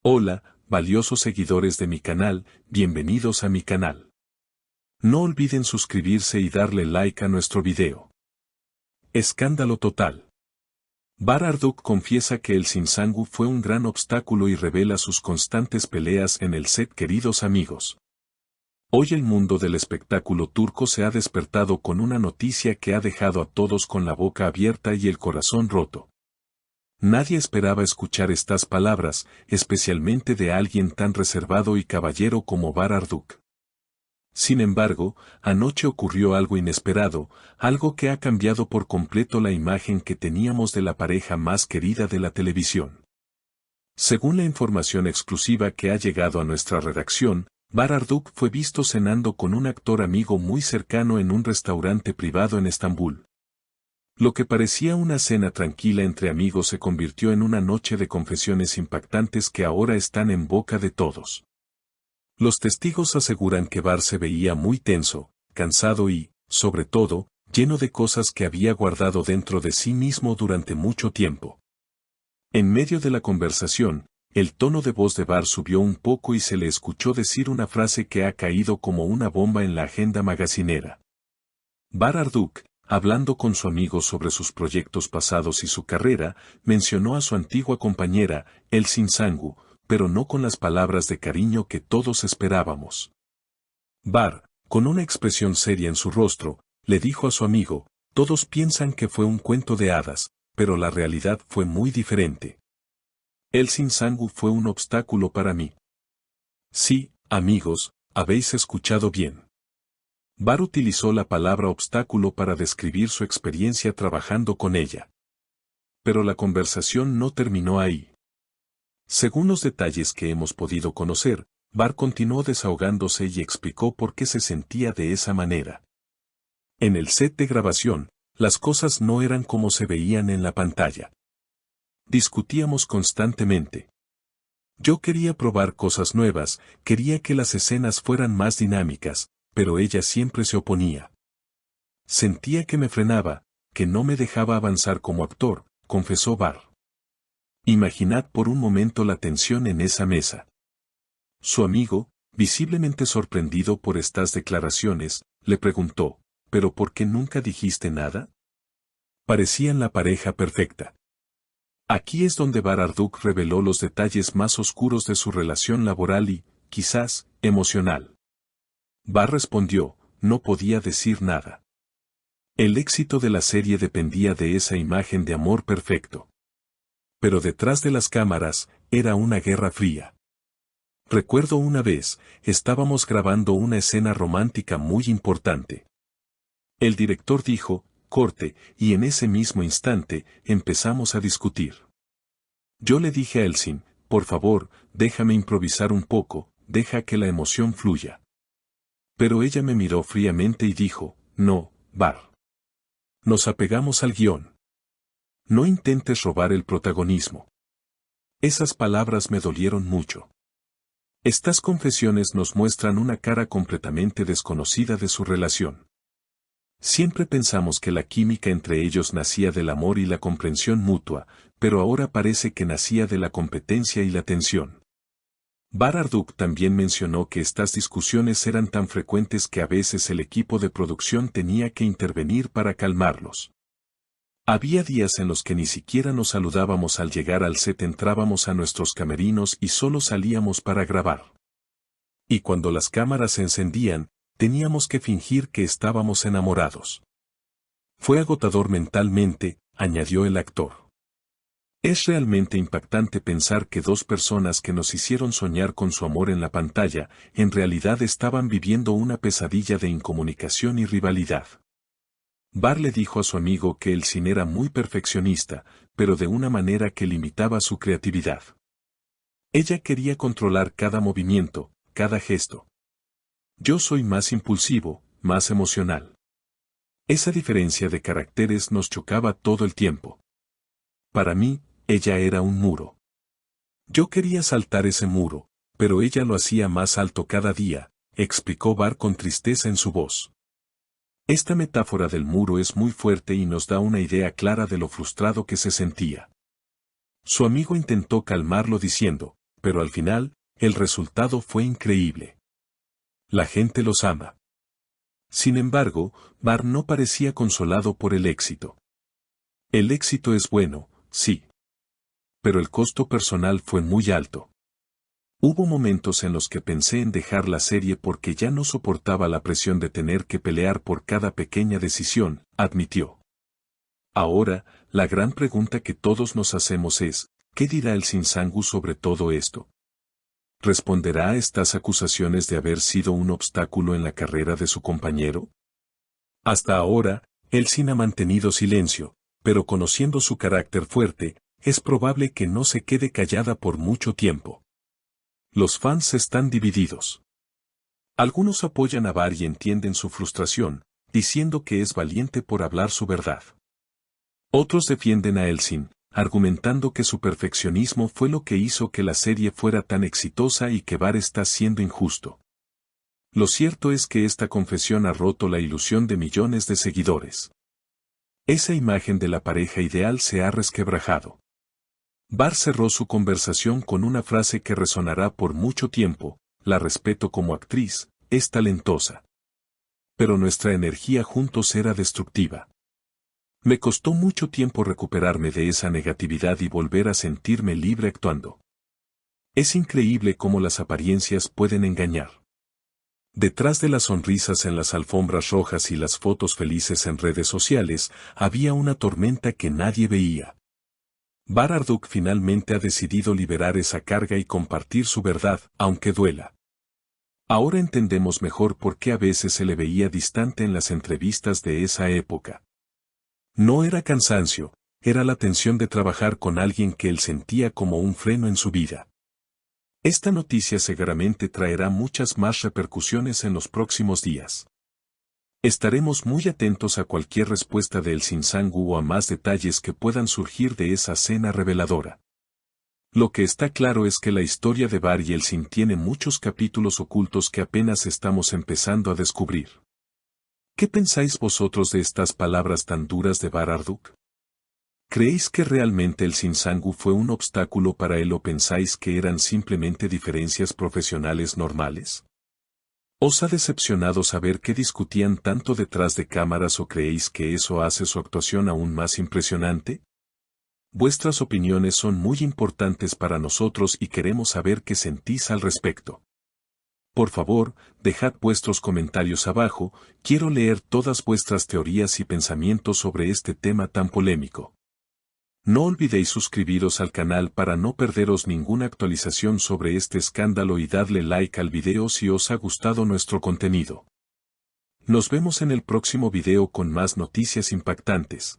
Hola, valiosos seguidores de mi canal, bienvenidos a mi canal. No olviden suscribirse y darle like a nuestro video. Escándalo total. Bar Arduk confiesa que el Sinsangu fue un gran obstáculo y revela sus constantes peleas en el set. Queridos amigos, hoy el mundo del espectáculo turco se ha despertado con una noticia que ha dejado a todos con la boca abierta y el corazón roto. Nadie esperaba escuchar estas palabras, especialmente de alguien tan reservado y caballero como Bar Arduk. Sin embargo, anoche ocurrió algo inesperado, algo que ha cambiado por completo la imagen que teníamos de la pareja más querida de la televisión. Según la información exclusiva que ha llegado a nuestra redacción, Bar Arduk fue visto cenando con un actor amigo muy cercano en un restaurante privado en Estambul. Lo que parecía una cena tranquila entre amigos se convirtió en una noche de confesiones impactantes que ahora están en boca de todos. Los testigos aseguran que Bar se veía muy tenso, cansado y, sobre todo, lleno de cosas que había guardado dentro de sí mismo durante mucho tiempo. En medio de la conversación, el tono de voz de Bar subió un poco y se le escuchó decir una frase que ha caído como una bomba en la agenda magazinera. Bar Arduk, hablando con su amigo sobre sus proyectos pasados y su carrera, mencionó a su antigua compañera, el Sinsangu, pero no con las palabras de cariño que todos esperábamos. Bar, con una expresión seria en su rostro, le dijo a su amigo, todos piensan que fue un cuento de hadas, pero la realidad fue muy diferente. El Sinsangu fue un obstáculo para mí. Sí, amigos, habéis escuchado bien. Bar utilizó la palabra obstáculo para describir su experiencia trabajando con ella. Pero la conversación no terminó ahí. Según los detalles que hemos podido conocer, Bar continuó desahogándose y explicó por qué se sentía de esa manera. En el set de grabación, las cosas no eran como se veían en la pantalla. Discutíamos constantemente. Yo quería probar cosas nuevas, quería que las escenas fueran más dinámicas, pero ella siempre se oponía. Sentía que me frenaba, que no me dejaba avanzar como actor, confesó Bar. Imaginad por un momento la tensión en esa mesa. Su amigo, visiblemente sorprendido por estas declaraciones, le preguntó, ¿pero por qué nunca dijiste nada? Parecían la pareja perfecta. Aquí es donde Bar Arduk reveló los detalles más oscuros de su relación laboral y, quizás, emocional. Bar respondió, no podía decir nada. El éxito de la serie dependía de esa imagen de amor perfecto. Pero detrás de las cámaras, era una guerra fría. Recuerdo una vez, estábamos grabando una escena romántica muy importante. El director dijo, corte, y en ese mismo instante, empezamos a discutir. Yo le dije a Elsin, por favor, déjame improvisar un poco, deja que la emoción fluya. Pero ella me miró fríamente y dijo, no, Bar. Nos apegamos al guión. No intentes robar el protagonismo. Esas palabras me dolieron mucho. Estas confesiones nos muestran una cara completamente desconocida de su relación. Siempre pensamos que la química entre ellos nacía del amor y la comprensión mutua, pero ahora parece que nacía de la competencia y la tensión. Bar Arduk también mencionó que estas discusiones eran tan frecuentes que a veces el equipo de producción tenía que intervenir para calmarlos. Había días en los que ni siquiera nos saludábamos al llegar al set, entrábamos a nuestros camerinos y solo salíamos para grabar. Y cuando las cámaras se encendían, teníamos que fingir que estábamos enamorados. Fue agotador mentalmente, añadió el actor. Es realmente impactante pensar que dos personas que nos hicieron soñar con su amor en la pantalla, en realidad estaban viviendo una pesadilla de incomunicación y rivalidad. Bar le dijo a su amigo que el cine era muy perfeccionista, pero de una manera que limitaba su creatividad. Ella quería controlar cada movimiento, cada gesto. Yo soy más impulsivo, más emocional. Esa diferencia de caracteres nos chocaba todo el tiempo. Para mí, ella era un muro. Yo quería saltar ese muro, pero ella lo hacía más alto cada día, explicó Bar con tristeza en su voz. Esta metáfora del muro es muy fuerte y nos da una idea clara de lo frustrado que se sentía. Su amigo intentó calmarlo diciendo, pero al final, el resultado fue increíble. La gente los ama. Sin embargo, Bar no parecía consolado por el éxito. El éxito es bueno, sí. Pero el costo personal fue muy alto. Hubo momentos en los que pensé en dejar la serie porque ya no soportaba la presión de tener que pelear por cada pequeña decisión, admitió. Ahora, la gran pregunta que todos nos hacemos es, ¿qué dirá el Sinsangu sobre todo esto? ¿Responderá a estas acusaciones de haber sido un obstáculo en la carrera de su compañero? Hasta ahora, Elsin ha mantenido silencio, pero conociendo su carácter fuerte, es probable que no se quede callada por mucho tiempo. Los fans están divididos. Algunos apoyan a Bar y entienden su frustración, diciendo que es valiente por hablar su verdad. Otros defienden a Elsin, argumentando que su perfeccionismo fue lo que hizo que la serie fuera tan exitosa y que Bar está siendo injusto. Lo cierto es que esta confesión ha roto la ilusión de millones de seguidores. Esa imagen de la pareja ideal se ha resquebrajado. Bar cerró su conversación con una frase que resonará por mucho tiempo: la respeto como actriz, es talentosa. Pero nuestra energía juntos era destructiva. Me costó mucho tiempo recuperarme de esa negatividad y volver a sentirme libre actuando. Es increíble cómo las apariencias pueden engañar. Detrás de las sonrisas en las alfombras rojas y las fotos felices en redes sociales, había una tormenta que nadie veía. Bar Arduk finalmente ha decidido liberar esa carga y compartir su verdad, aunque duela. Ahora entendemos mejor por qué a veces se le veía distante en las entrevistas de esa época. No era cansancio, era la tensión de trabajar con alguien que él sentía como un freno en su vida. Esta noticia seguramente traerá muchas más repercusiones en los próximos días. Estaremos muy atentos a cualquier respuesta de El Sinsangu o a más detalles que puedan surgir de esa cena reveladora. Lo que está claro es que la historia de Bar y Elsin tiene muchos capítulos ocultos que apenas estamos empezando a descubrir. ¿Qué pensáis vosotros de estas palabras tan duras de Bar Arduk? ¿Creéis que realmente el Sinsangu fue un obstáculo para él o pensáis que eran simplemente diferencias profesionales normales? ¿Os ha decepcionado saber que discutían tanto detrás de cámaras o creéis que eso hace su actuación aún más impresionante? Vuestras opiniones son muy importantes para nosotros y queremos saber qué sentís al respecto. Por favor, dejad vuestros comentarios abajo, quiero leer todas vuestras teorías y pensamientos sobre este tema tan polémico. No olvidéis suscribiros al canal para no perderos ninguna actualización sobre este escándalo y darle like al video si os ha gustado nuestro contenido. Nos vemos en el próximo video con más noticias impactantes.